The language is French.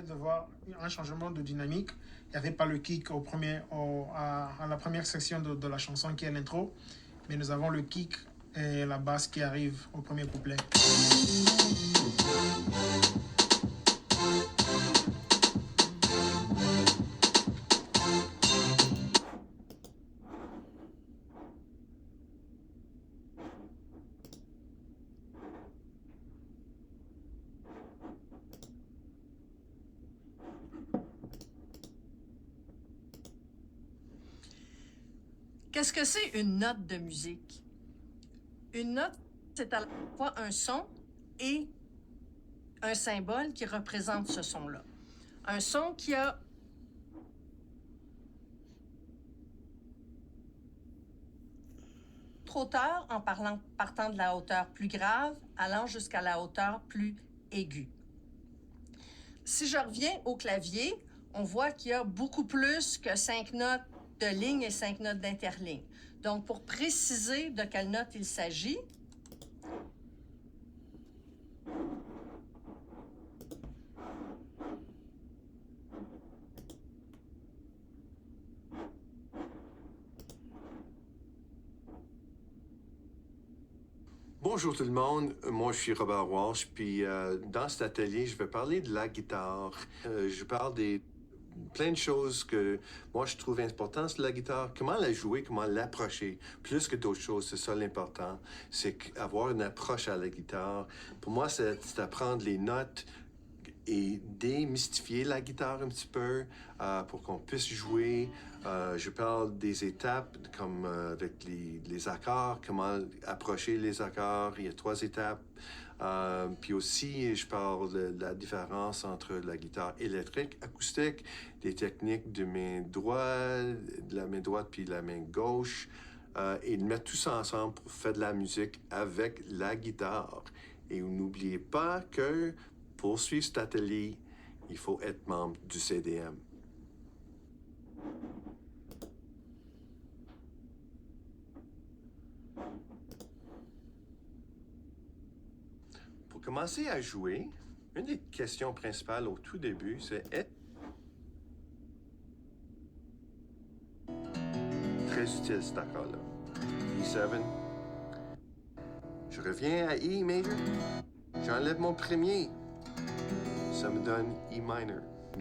de voir un changement de dynamique. Il n'y avait pas le kick à la première section de la chanson qui est l'intro, mais nous avons le kick et la basse qui arrive au premier couplet. Qu'est-ce que c'est une note de musique? Une note, c'est à la fois un son et un symbole qui représente ce son-là. Un son qui a hauteur en partant de la hauteur plus grave, allant jusqu'à la hauteur plus aiguë. Si je reviens au clavier, on voit qu'il y a beaucoup plus que 5 notes de ligne et 5 notes d'interligne. Donc, pour préciser de quelle note il s'agit, Bonjour tout le monde, moi je suis Robert Walsh, puis dans cet atelier, je vais parler de la guitare. Je parle des plein de choses que moi je trouve importantes sur la guitare, comment la jouer, comment l'approcher. Plus que d'autres choses, c'est ça l'important, c'est avoir une approche à la guitare. Pour moi, c'est apprendre les notes et démystifier la guitare un petit peu pour qu'on puisse jouer. Je parle des étapes comme avec les accords, comment approcher les accords. Il y a 3 étapes. Puis aussi, je parle de la différence entre la guitare électrique, acoustique, des techniques de main droite, de la main droite puis la main gauche, et de mettre tout ça ensemble pour faire de la musique avec la guitare. Et n'oubliez pas que pour suivre cet atelier, il faut être membre du CDM. Pour commencer à jouer, une des questions principales au tout début, c'est très utile cet accord-là. E7. Je reviens à E major. J'enlève mon premier. Ça me donne E minor.